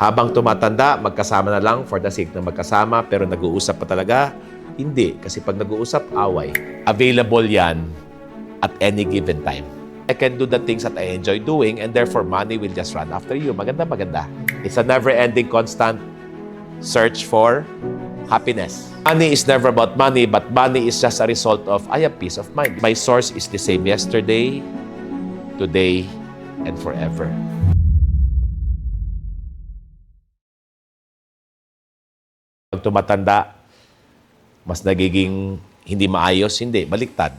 Habang tumatanda, magkasama na lang for the sake ng magkasama, pero nag-uusap pa talaga? Hindi. Kasi pag nag-uusap, away. Available yan at any given time. I can do the things that I enjoy doing and therefore money will just run after you. Maganda, maganda. It's a never-ending, constant search for happiness. Money is never about money, but money is just a result of, I have peace of mind. My source is the same yesterday, today, and forever. Pag tumatanda, mas nagiging hindi maayos, hindi, baliktad.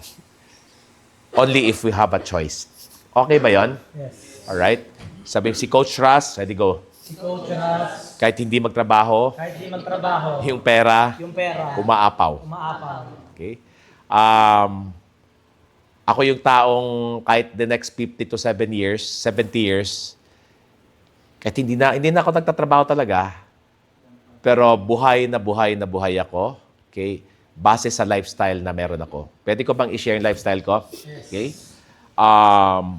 Only if we have a choice. Okay ba yon? Yes. Alright? Sabi si Coach Ras, ready go. Si Coach Ras, Kahit hindi magtrabaho, kahit di magtrabaho, yung pera, yung pera, umaapaw. umaapaw. Okay? Ako yung taong kahit the next 50 to 7 years, 70 years, kahit hindi na ako nagtatrabaho talaga, pero buhay na buhay ako, okay? Base sa lifestyle na meron ako. Pwede ko bang i-share yung lifestyle ko? Yes. Okay?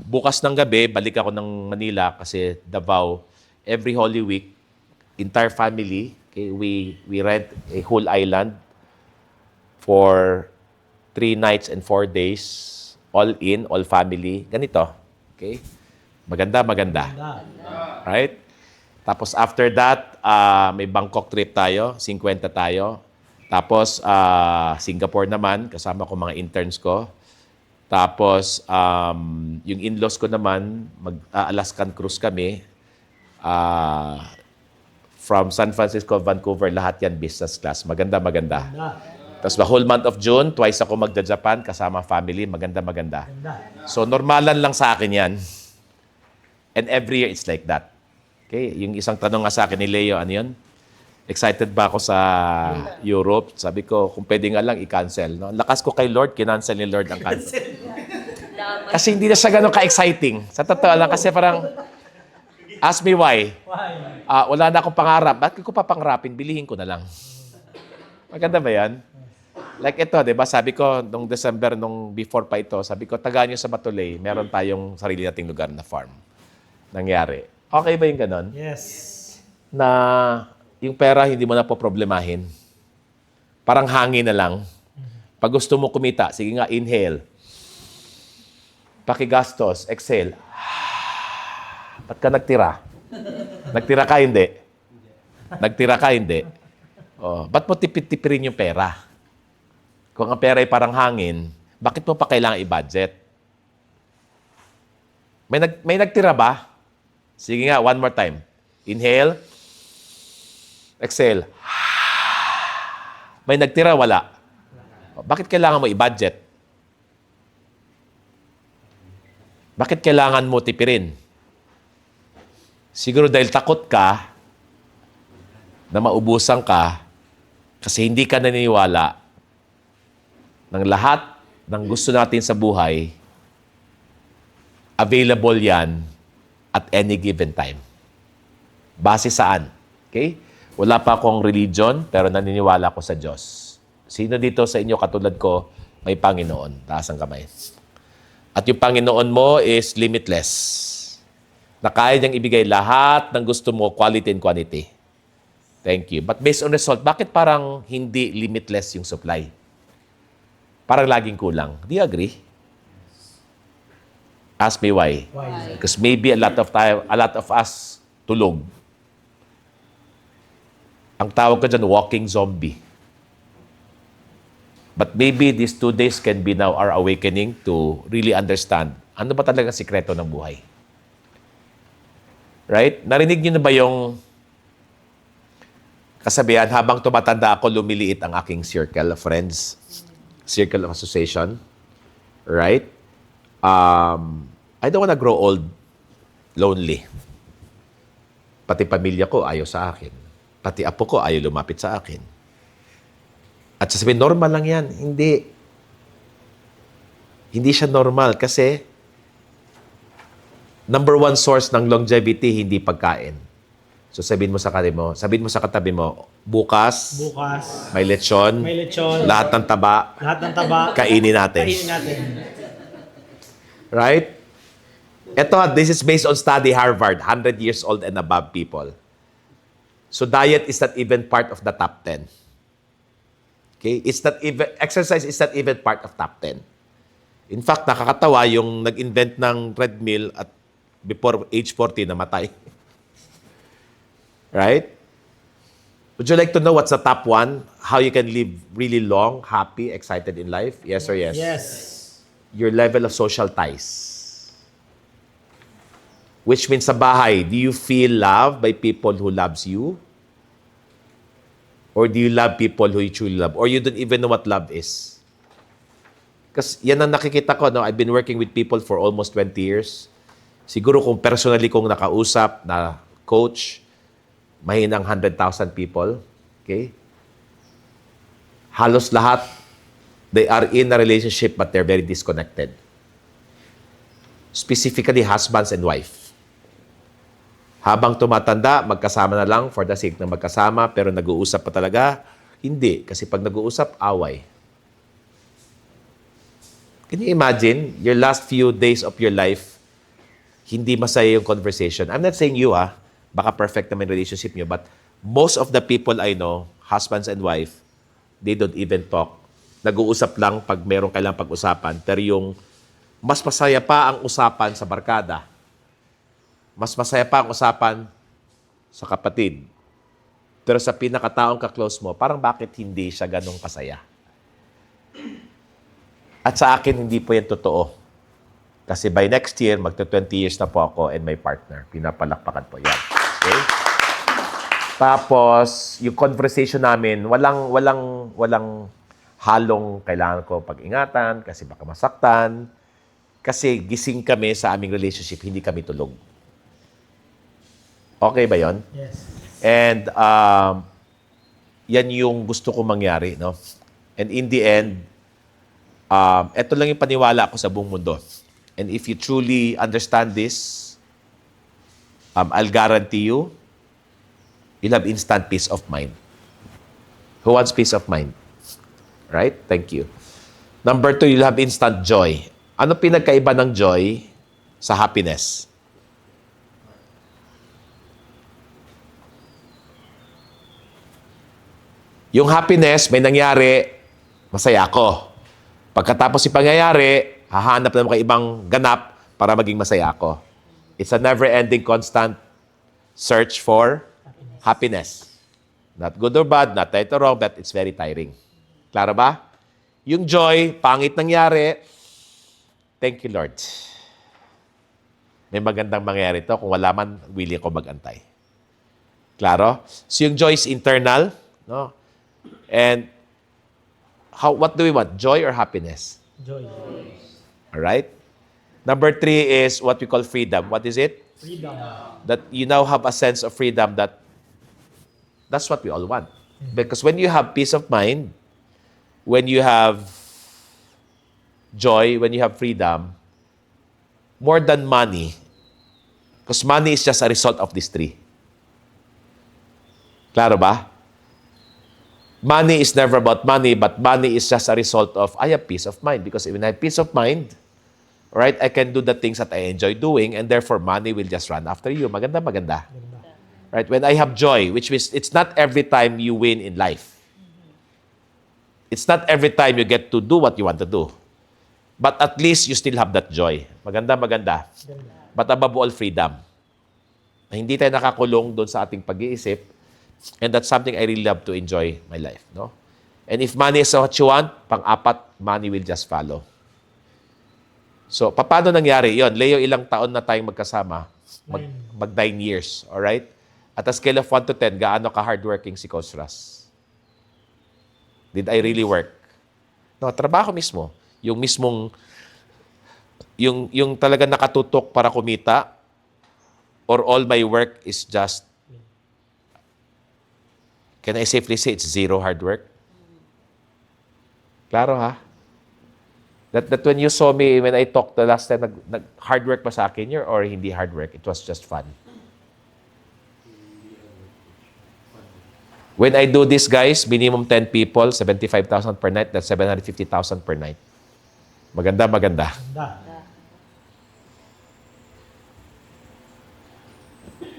Bukas ng gabi, balik ako ng Manila kasi Davao. Every Holy Week, entire family, okay, we rent a whole island for 3 nights and 4 days. All in, all family. Ganito. Okay? Maganda. Right? Tapos after that, may Bangkok trip tayo, 50 tayo. Tapos Singapore naman, kasama ko mga interns ko. Tapos yung in-laws ko naman, mag-Alaskan cruise kami. From San Francisco, Vancouver, lahat yan business class. Maganda. Tapos the whole month of June, twice ako magda-Japan, kasama family. Maganda. So normalan lang sa akin yan. And every year it's like that. Okay, yung isang tanong nga sa akin ni Leo, ano yun? Excited ba ako sa Europe? Sabi ko, kung pwede nga lang, i-cancel. No? Lakas ko kay Lord, kinancel ni Lord ang cancel. Kasi hindi na siya ganun ka-exciting. Sa totoo lang, kasi parang, ask me why. Why? Wala na akong pangarap. Bakit ko pa pangarapin? Bilihin ko na lang. Maganda ba yan? Like ito, di ba? Sabi ko, nung December, nung before pa ito, sabi ko, tagaan nyo sa Batulay, meron tayong sarili nating lugar na farm. Nangyari. Okay ba yung ganon? Yes. Na yung pera hindi mo na po problemahin. Parang hangin na lang. Pag gusto mo kumita, sige nga, inhale. Pakigastos, exhale. Ba't ka nagtira? Nagtira ka, hindi. Nagtira ka, hindi. Ba't mo tipid-tipirin yung pera? Kung ang pera ay parang hangin, bakit mo pa kailangan i-budget? May nagtira ba? Sige nga, one more time. Inhale. Exhale. May nagtira, wala. Bakit kailangan mo i-budget? Bakit kailangan mo tipirin? Siguro dahil takot ka na maubusan ka kasi hindi ka naniniwala ng lahat ng gusto natin sa buhay, available yan at any given time. Base saan? Okay? Wala pa akong religion, pero naniniwala ko sa Diyos. Sino dito sa inyo katulad ko, may Panginoon? Taas ang kamay. At yung Panginoon mo is limitless. Na kaya niyang ibigay lahat ng gusto mo, quality and quantity. Thank you. But based on result, bakit parang hindi limitless yung supply? Parang laging kulang. Do you agree? Ask me why. Why? Because maybe a lot of us tulog. Ang tawag ko dyan, walking zombie. But maybe these 2 days can be now our awakening to really understand ano ba talaga ang sikreto ng buhay. Right? Narinig niyo na ba yung kasabihan, habang tumatanda ako, lumiliit ang aking circle of friends, circle of association. Right? I don't wanna grow old lonely. Pati pamilya ko ayaw sa akin. Pati apo ko ayaw lumapit sa akin. At sasabihin, normal lang yan. Hindi. Hindi siya normal kasi number 1 source ng longevity, hindi pagkain. So sabihin mo sa katabi mo, bukas, may lechon, lahat ng taba, kainin natin. Right? Ito, this is based on study Harvard, 100 years old and above people. So diet is not even part of the top 10. Okay? It's not even, exercise is not even part of top 10. In fact, nakakatawa yung nag-invent ng red meal at before age 40, namatay. Right? Would you like to know what's the top one? How you can live really long, happy, excited in life? Yes or yes? Yes. Your level of social ties. Which means sa bahay, do you feel loved by people who loves you? Or do you love people who you truly love? Or you don't even know what love is? Kasi yan ang nakikita ko. No? I've been working with people for almost 20 years. Siguro kung personally kong nakausap na coach, mahinang 100,000 people. Okay? Halos lahat, they are in a relationship but they're very disconnected. Specifically, husbands and wife. Habang tumatanda, magkasama na lang for the sake ng magkasama, pero nag-uusap pa talaga? Hindi. Kasi pag nag-uusap, away. Can you imagine, your last few days of your life, hindi masaya yung conversation? I'm not saying you, baka perfect naman yung relationship nyo, but most of the people I know, husbands and wife, they don't even talk. Nag-uusap lang pag meron kailang pag-usapan, pero yung mas masaya pa ang usapan sa barkada, mas masaya pa ang usapan sa kapatid. Pero sa pinakataong ka-close mo, parang bakit hindi siya ganong kasaya? At sa akin, hindi po yan totoo. Kasi by next year, magto-20 years na po ako and my partner. Pinapalakpakan po yan. Okay? Tapos, yung conversation namin, walang halong kailangan ko pag-ingatan kasi baka masaktan. Kasi gising kami sa aming relationship, hindi kami tulog. Okay ba yon? Yes. And yan yung gusto ko mangyari. No? And in the end, ito lang yung paniwala ko sa buong mundo. And if you truly understand this, I'll guarantee you, you'll have instant peace of mind. Who wants peace of mind? Right? Thank you. Number 2, you'll have instant joy. Ano pinagkaiba ng joy sa happiness? Yung happiness, may nangyari, masaya ako. Pagkatapos yung pangyayari, hahanap naman kayo ibang ganap para maging masaya ako. It's a never-ending, constant search for happiness. Not good or bad, not right or wrong, but it's very tiring. Klaro ba? Yung joy, pangit nangyari, thank you, Lord. May magandang mangyari to. Kung wala man, willing ko magantay. Klaro? So yung joy is internal, no? And what do we want? Joy or happiness? Joy. All right? Number 3 is what we call freedom. What is it? Freedom. That you now have a sense of freedom that's what we all want. Because when you have peace of mind, when you have joy, when you have freedom, more than money, because money is just a result of these 3. Klaro ba? Money is never about money, but money is just a result of, I have peace of mind. Because when I have peace of mind, right, I can do the things that I enjoy doing, and therefore money will just run after you. Maganda, maganda. Right? When I have joy, which means it's not every time you win in life. It's not every time you get to do what you want to do. But at least you still have that joy. Maganda, maganda. But above all, freedom. Na hindi tayo nakakulong doon sa ating pag-iisip. And that's something I really love to enjoy my life. No? And if money is what you want, pang-apat, money will just follow. So, paano nangyari? Yon, Leo, ilang taon na tayong magkasama? Mag 9 years. Alright? At a scale of 1 to 10, gaano ka-hardworking si Coach Ras? Did I really work? No, trabaho mismo. Yung mismong, yung talaga nakatutok para kumita, or all my work is just, can I safely say it's zero hard work? Klaro ha? That when you saw me, when I talked the last time, hard work ba sa akin yun or hindi hard work? It was just fun. When I do this, guys, minimum 10 people, 75,000 per night, that's 750,000 per night. Maganda, maganda.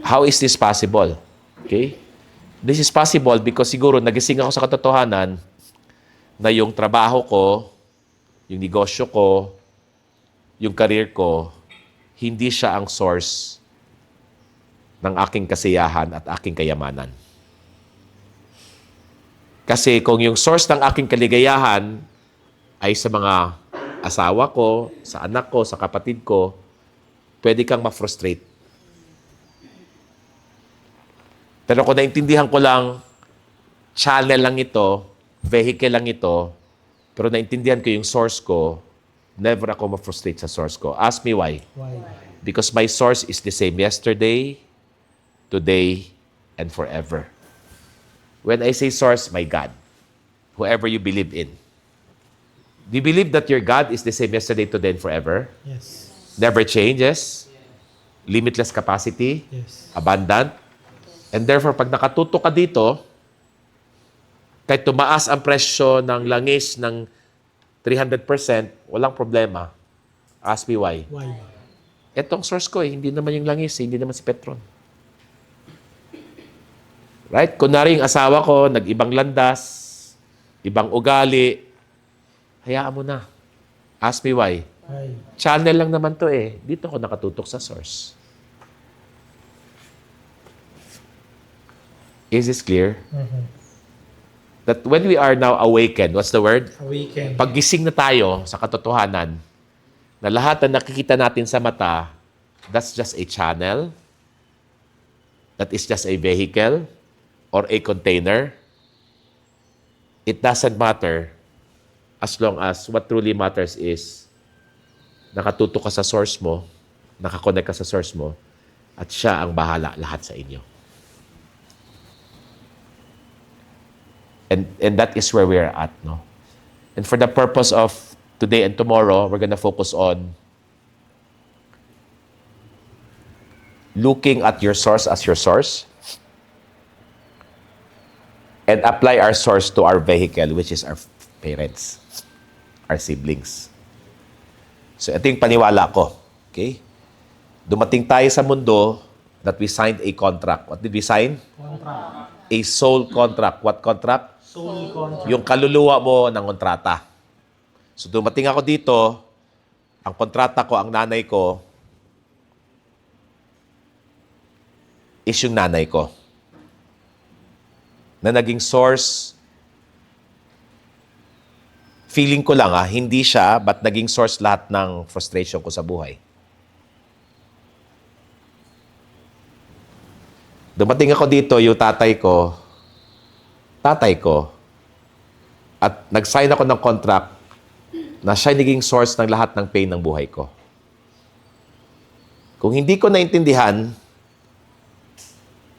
How is this possible? Okay? This is possible because siguro nagising ako sa katotohanan na yung trabaho ko, yung negosyo ko, yung career ko, hindi siya ang source ng aking kasiyahan at aking kayamanan. Kasi kung yung source ng aking kaligayahan ay sa mga asawa ko, sa anak ko, sa kapatid ko, pwede kang ma-frustrate. Pero kung naintindihan ko lang, channel lang ito, vehicle lang ito, pero naintindihan ko yung source ko, never ako ma-frustrate sa source ko. Ask me why. Why? Because my source is the same yesterday, today, and forever. When I say source, my God, whoever you believe in. Do you believe that your God is the same yesterday, today, and forever? Yes. Never changes? Limitless capacity? Yes. Abundant? And therefore, pag nakatuto ka dito, kahit tumaas ang presyo ng langis ng 300%, walang problema. Ask me why. Why? Etong source ko hindi naman yung langis, hindi naman si Petron. Right? Kunwari yung asawa ko, nag-ibang landas, ibang ugali, hayaan mo na. Ask me why. Why? Channel lang naman to eh. Dito ako nakatutok sa source. Is this clear? That when we are now awakened, what's the word? Awaken. Paggising na tayo sa katotohanan, na lahat na nakikita natin sa mata, that's just a channel, that is just a vehicle, or a container. It doesn't matter as long as what truly matters is nakatutok ka sa source mo, nakakonect ka sa source mo, at siya ang bahala lahat sa inyo. And that is where we're at, no? And for the purpose of today and tomorrow, we're gonna focus on looking at your source as your source and apply our source to our vehicle, which is our parents, our siblings. So ito yung paniwala ko. Okay? Dumating tayo sa mundo that we signed a contract. What did we sign? Contract. A soul contract. What contract? Soul contract. Yung kaluluwa mo ng kontrata. So dumating ako dito, ang kontrata ko, ang nanay ko, is yung nanay ko. Na naging source, feeling ko lang hindi siya, but naging source lahat ng frustration ko sa buhay. Dumating ako dito, yung tatay ko, at nag-sign ako ng contract na siya naging source ng lahat ng pain ng buhay ko. Kung hindi ko naintindihan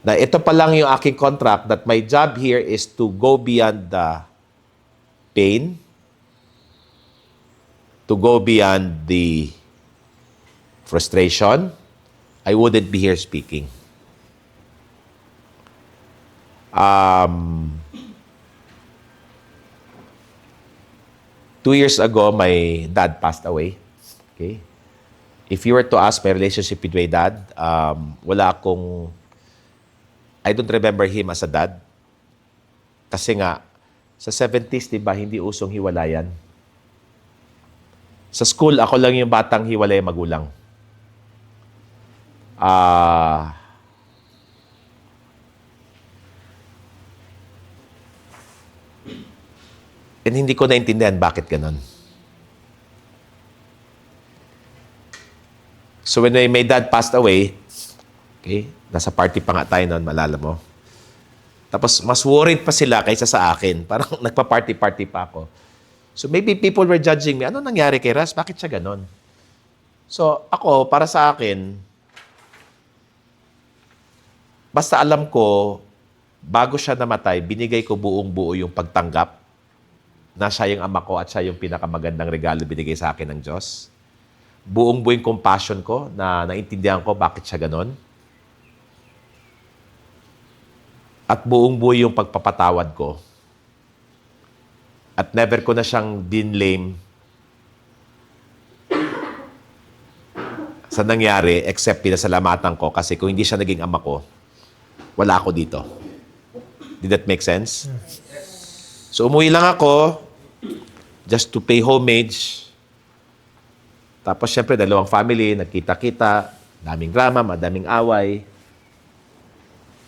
na ito pa lang yung aking contract, that my job here is to go beyond the pain, to go beyond the frustration, I wouldn't be here speaking. 2 years ago, my dad passed away. Okay? If you were to ask my relationship with my dad, I don't remember him as a dad. Kasi nga, sa 70s, di ba, hindi usong hiwalayan. Sa school, ako lang yung batang hiwalay magulang. And hindi ko naintindihan bakit ganun. So when my dad passed away, okay, nasa party pa nga tayo noon, malala mo. Tapos mas worried pa sila kaysa sa akin. Parang nagpa-party-party pa ako. So maybe people were judging me. Ano nangyari kay Ras? Bakit siya ganun? So ako, para sa akin, basta alam ko, bago siya namatay, binigay ko buong-buo yung pagtanggap na siya yung ama ko at siya yung pinakamagandang regalo binigay sa akin ng Diyos. Buong-buo yung compassion ko na naintindihan ko bakit siya ganon. At buong-buo yung pagpapatawad ko. At never ko na siyang dinlame sa nangyari except pinasalamatan ko kasi kung hindi siya naging ama ko, wala ako dito. Did that make sense? So umuwi lang ako just to pay homage. Tapos syempre, dalawang family, nagkita-kita, daming drama, madaming away.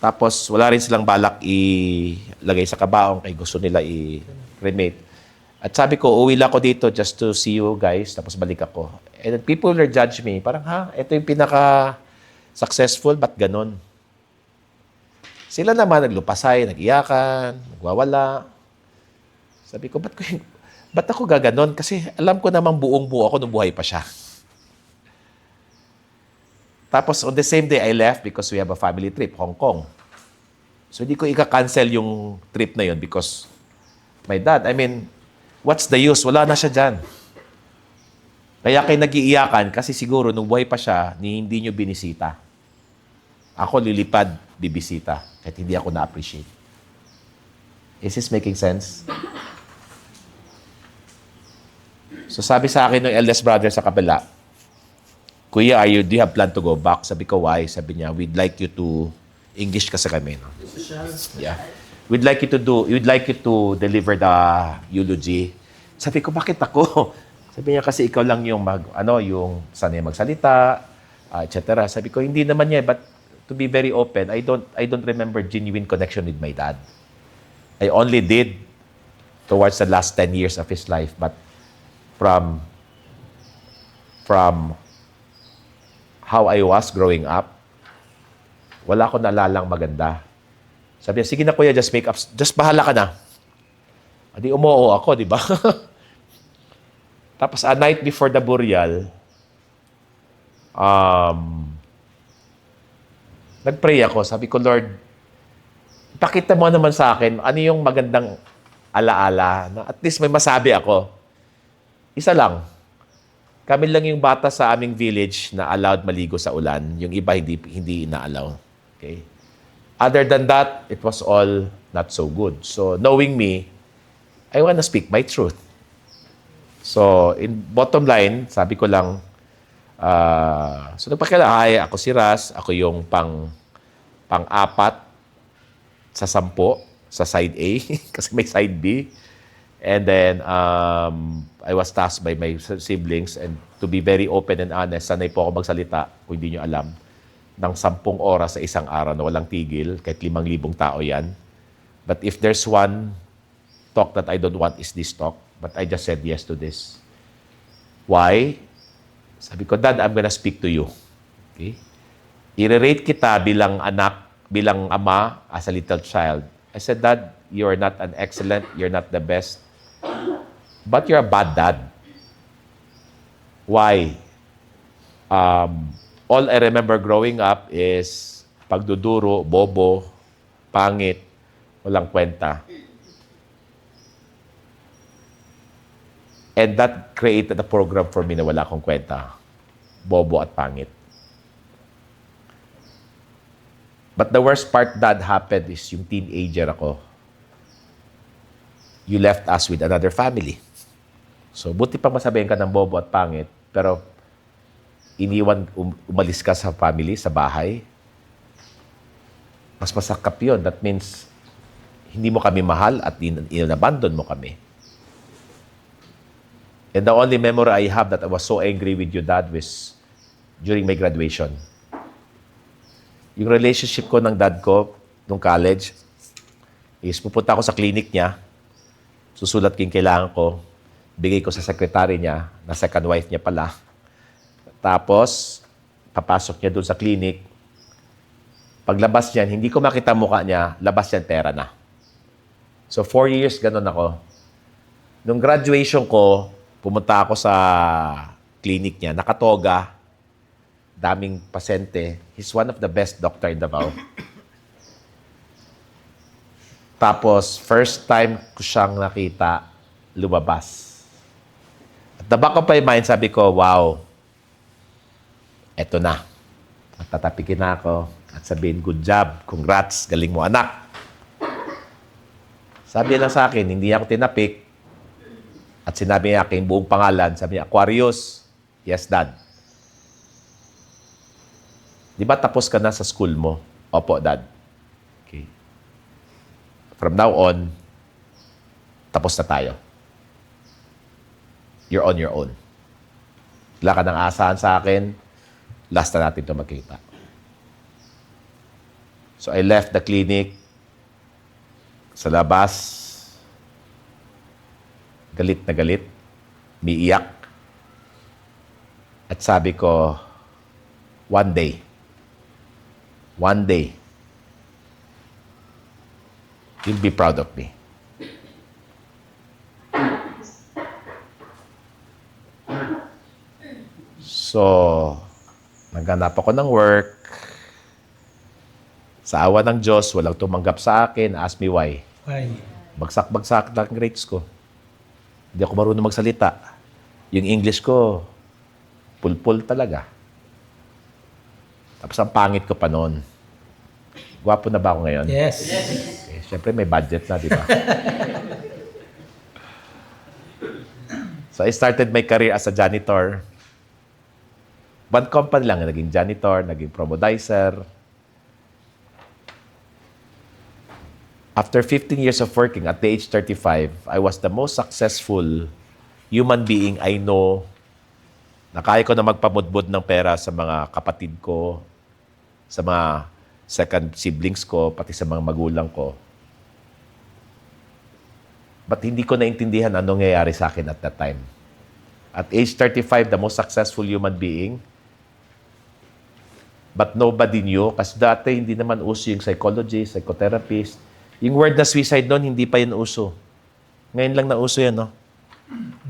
Tapos wala rin silang balak ilagay sa kabaong kay gusto nila i-cremate. At sabi ko, uwi lang ako dito just to see you guys, tapos balik ako. And then people will judge me. Parang, ito yung pinaka-successful, ba't ganon? Sila naman naglupasay, nag-iyakan, nagwawala. Sabi ko, ba't ako gaganon? Kasi alam ko namang buong-buo ako nung buhay pa siya. Tapos on the same day, I left because we have a family trip, Hong Kong. So hindi ko ika-cancel yung trip na yun because my dad, what's the use? Wala na siya dyan. Kaya kayo nag-iiyakan kasi siguro nung buhay pa siya, hindi nyo binisita. Ako lilipad, bibisita. Kahit hindi ako na-appreciate. Is this making sense? So sabi sa akin ng eldest brother sa kabila, Kuya, do you have plan to go back? Sabi ko, why? Sabi niya, we'd like you to, English kasi kami, no? Yeah. We'd like you to deliver the eulogy. Sabi ko, bakit ako? Sabi niya, kasi ikaw lang yung yung sanay magsalita, etc. Sabi ko, hindi naman niya, but to be very open, I don't remember genuine connection with my dad. I only did towards the last 10 years of his life, but from how I was growing up, wala ko naalalang maganda. Sabi niya, sige na kuya, just make up, just bahala ka na. Adi umuo ako, di ba? Tapos a night before the burial, nag-pray ako. Sabi ko, Lord, pakita mo naman sa akin, ano yung magandang alaala, na at least may masabi ako. Isa lang. Kami lang yung bata sa aming village na allowed maligo sa ulan. Yung iba hindi ina-allow. Okay? Other than that, it was all not so good. So, knowing me, I want to speak my truth. So, in bottom line, sabi ko lang, so nagpakilala, ako si Ras, ako yung pang-apat sa 10 sa side A, kasi may side B. And then, I was tasked by my siblings and to be very open and honest, sanay po ako magsalita, kung hindi nyo alam, ng 10 oras sa isang araw na walang tigil, kahit 5,000 tao yan. But if there's one talk that I don't want is this talk, but I just said yes to this. Why? Sabi ko, Dad, I'm gonna speak to you. Okay? I-rate kita bilang anak, bilang ama, as a little child. I said, Dad, you're not an excellent, you're not the best, but you're a bad dad. Why? All I remember growing up is pagduduro, bobo, pangit, walang kwenta. And that created a program for me na wala akong kwenta. Bobo at pangit. But the worst part that happened is yung teenager ako. You left us with another family. So, buti pa masabihin ka ng bobo at pangit, pero umalis ka sa family, sa bahay. Mas masakap yun. That means, hindi mo kami mahal at in-abandon mo kami. And the only memory I have that I was so angry with you, Dad, was during my graduation. Yung relationship ko ng dad ko nung college is pupunta ako sa clinic niya, susulat ko yung kailangan ko, bigay ko sa secretary niya, na second wife niya pala. Tapos, papasok niya doon sa clinic. Paglabas niyan, hindi ko makita mukha niya, labas niyan pera na. So, 4 years ganun ako. Nung graduation ko, pumunta ako sa clinic niya, nakatoga, daming pasyente. He's one of the best doctor in Davao. Tapos, first time ko siyang nakita, lumabas. At the back of my mind, sabi ko, wow, eto na. At tatapikin na ako at sabihin, good job, congrats, galing mo anak. Sabi niya lang sa akin, hindi ako tinapik. At sinabi niya aking buong pangalan, sabi niya, Aquarius, yes, Dad. Di ba tapos ka na sa school mo? Opo, Dad. Okay. From now on, tapos na tayo. You're on your own. Wala ka nang asahan sa akin. Last na natin ito magkita. So I left the clinic. Sa labas, galit na galit. Umiiyak. At sabi ko, one day, you'll be proud of me. So, naghanap ako ng work. Sa awa ng Diyos, walang tumanggap sa akin. Ask me why. Why? Bagsak-bagsak lang grades ko. Hindi ako marunong magsalita. Yung English ko, pulpul talaga. Tapos ang pangit ko pa noon. Gwapo na ba ako ngayon? Yes. Eh, Siyempre may budget na, di ba? So I started my career as a janitor. One company lang, naging janitor, naging promodizer. After 15 years of working at the age 35, I was the most successful human being I know na kaya ko na magpamudbud ng pera sa mga kapatid ko, sa mga second siblings ko, pati sa mga magulang ko. But hindi ko naintindihan anong nangyayari sa akin at that time. At age 35, the most successful human being, but nobody knew. Kasi dati hindi naman uso yung psychologist, psychotherapist. Yung word na suicide noon, hindi pa yun uso. Ngayon lang na uso yan, no?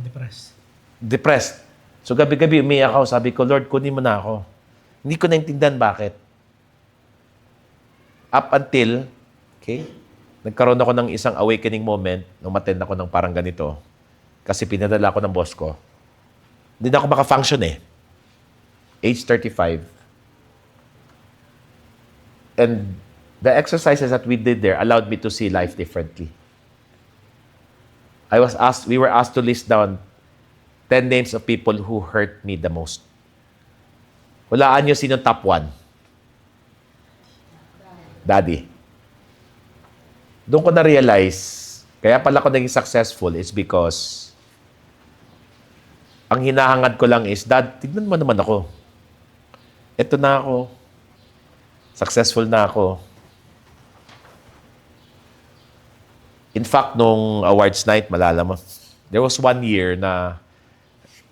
Depressed. Depressed. So gabi-gabi umiyak ako. Sabi ko, Lord, kunin mo na ako. Hindi ko naintindihan bakit. Up until, okay, nagkaroon ako ng isang awakening moment nung matend ako ng parang ganito. Kasi pinadala ako ng boss ko. Hindi na ako maka-function eh. Age 35. And the exercises that we did there allowed me to see life differently. We were asked to list down 10 names of people who hurt me the most. Hulaan niyo sino top 1. Daddy. Doon ko na-realize, kaya pala ko naging successful is because ang hinahangad ko lang is, Dad, tignan mo naman ako. Ito na ako. Successful na ako. In fact, nung awards night, malala mo, there was one year na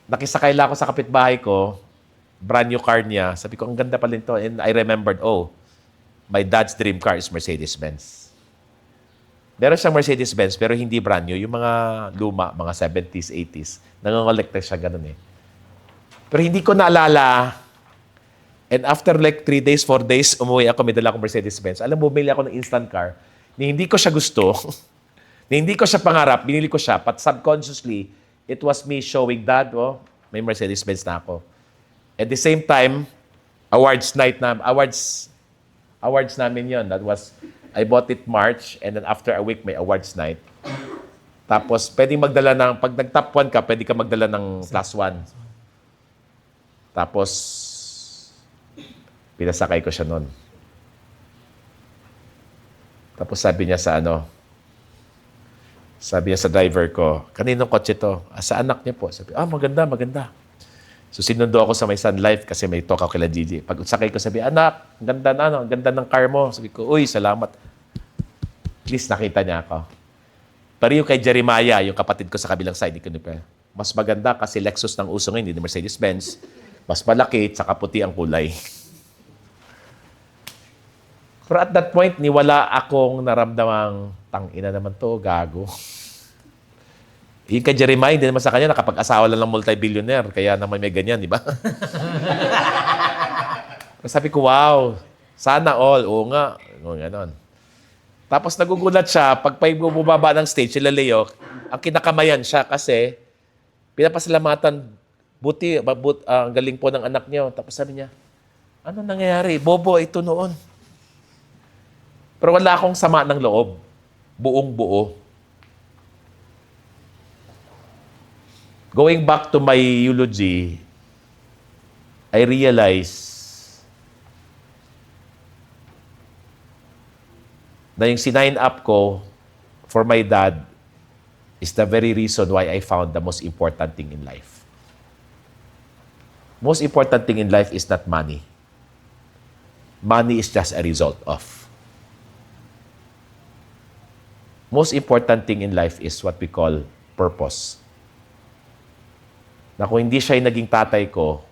nakisakay lang ako sa kapitbahay ko, brand new car niya. Sabi ko, ang ganda pala nito. And I remembered, my dad's dream car is Mercedes-Benz. Meron siyang Mercedes-Benz, pero hindi brand new. Yung mga luma, mga 70s, 80s, nangongolekta siya, ganun eh. Pero hindi ko naalala. And after like 3 days, 4 days, umuwi ako, may dala akong Mercedes-Benz. Alam mo, bumili ako ng instant car. Ni hindi ko siya gusto. Ni hindi ko siya pangarap. Binili ko siya. But subconsciously, it was me showing, Dad, may Mercedes-Benz na ako. At the same time, awards namin yon. That was, I bought it March, and then after a week, may awards night. Tapos, pwedeng magdala ng, pag nag-top 1 ka, pwede ka magdala ng plus 1. Tapos, pinasakay ko siya noon. Tapos sabi niya sa driver ko, kaninong kotse to? Sa anak niya po. Sabi, maganda. So sinundo ako sa may Sun Life kasi may talk ako kila Gigi. Pag sakay ko, sabi, anak, ang ganda ng car mo. Sabi ko, uy, salamat. At least nakita niya ako. Pareho kay Jeremiah, yung kapatid ko sa kabilang side, mas maganda kasi Lexus ng uso ngayon, hindi Mercedes-Benz. Mas malaki, tsaka puti ang kulay. Pero at that point, wala akong naramdamang, tangina naman to, gago. Yung kay Jeremiah, hindi naman sa kanya, nakapag-asawa lang ng multi-billionaire. Kaya naman may ganyan, di ba? Sabi ko, wow, sana all. Oo nga. Ganon. Tapos nagugulat siya, pag bumababa ng stage, sila Leo, ang kinakamayan siya kasi pinapasalamatan, ang galing po ng anak niyo. Tapos sabi niya, ano nangyayari? Bobo, ito noon. Pero wala akong sama ng loob. Buong buo. Going back to my eulogy, I realized na yung sinign up ko for my dad is the very reason why I found the most important thing in life. Most important thing in life is not money. Money is just a result of. Most important thing in life is what we call purpose. Na kung hindi siya yung naging tatay ko,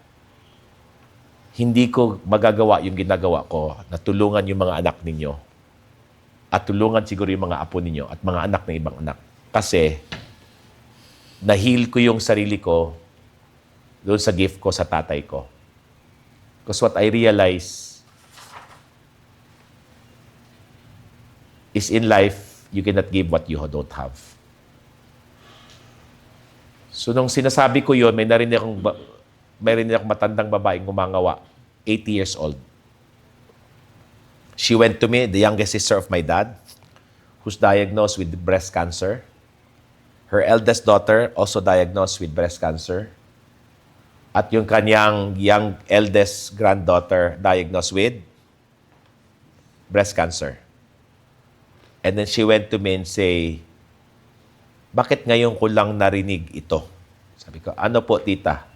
hindi ko magagawa yung ginagawa ko na tulungan yung mga anak ninyo at tulungan siguro yung mga apo ninyo at mga anak ng ibang anak. Kasi na-heal ko yung sarili ko doon sa gift ko sa tatay ko. Because what I realize is in life, you cannot give what you don't have. So nung sinasabi ko yun, may narinig akong matandang babaeng gumangawa, 80 years old. She went to me, the youngest sister of my dad, who's diagnosed with breast cancer. Her eldest daughter also diagnosed with breast cancer. At yung kanyang young eldest granddaughter diagnosed with breast cancer. And then she went to me and say, bakit ngayon ko lang narinig ito? Sabi ko, ano po tita?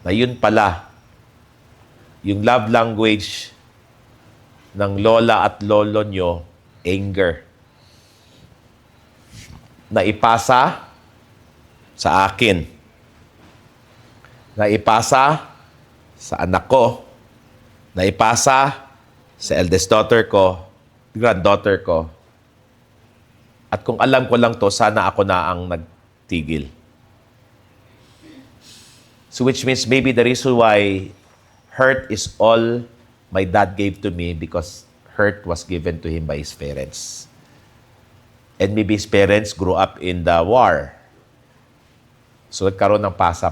Na yun pala, yung love language ng lola at lolo nyo, anger. Na ipasa sa akin. Na ipasa sa anak ko. Na ipasa sa eldest daughter ko, granddaughter ko. At kung alam ko lang to, sana ako na ang nagtigil. So which means maybe the reason why hurt is all my dad gave to me because hurt was given to him by his parents. And maybe his parents grew up in the war. So nagkaroon ng pasa.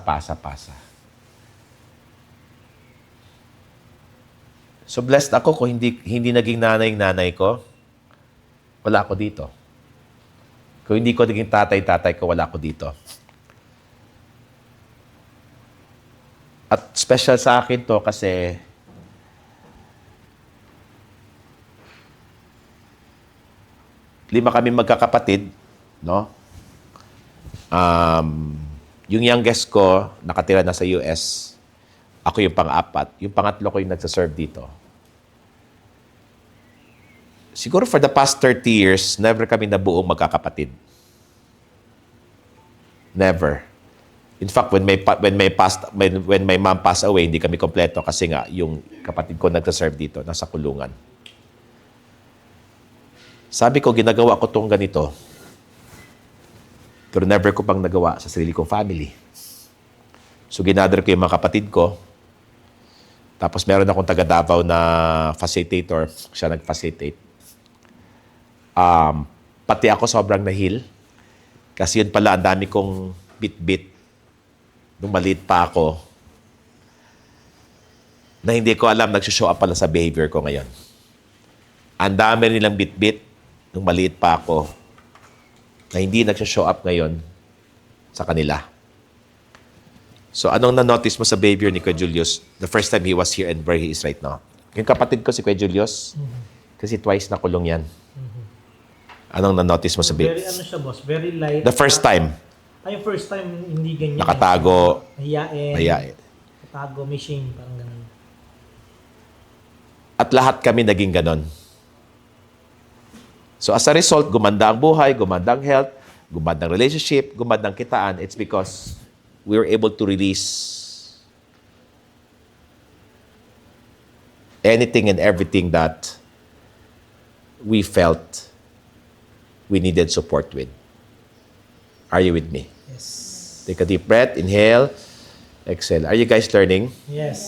So blessed ako kung hindi naging nanay ko, wala ako dito. Kung hindi ko naging tatay ko, wala ako dito. At special sa akin to kasi lima kami magkakapatid, no? Yung youngest ko, nakatira na sa US. Ako yung pang-apat. Yung pangatlo ko yung nagsaserve dito. Siguro for the past 30 years, never kami nabuong magkakapatid. Never. In fact, when my mom passed away, hindi kami kompleto kasi nga yung kapatid ko nagsaserve dito, nasa kulungan. Sabi ko, ginagawa ko tong ganito. Pero never ko pang nagawa sa sarili kong family. So, ginather ko yung mga kapatid ko. Tapos, meron akong taga Davao na facilitator. Siya nag-facilitate. Pati ako sobrang nahil. Kasi yun pala, ang dami kong bit-bit nung maliit pa ako na hindi ko alam, nagsushow up pala sa behavior ko ngayon. Ang dami nilang bit-bit nung maliit pa ako na hindi nagsha-show up ngayon sa kanila. So, anong na-notice mo sa behavior ni Kuya Julius the first time he was here and where he is right now? Yung kapatid ko, si Kuya Julius, kasi twice na kulong yan. Anong na-notice mo sa behavior? Very, ano siya, boss? Very light. The first time. Yung first time, hindi ganyan. Nakatago. Nahiyain. Nakatago, may shame, parang ganun. At lahat kami naging ganon. So as a result, gumanda ang buhay, gumanda ang health, gumanda ang relationship, gumanda ang kitaan. It's because we were able to release anything and everything that we felt we needed support with. Are you with me? Yes. Take a deep breath, inhale, exhale. Are you guys learning? Yes.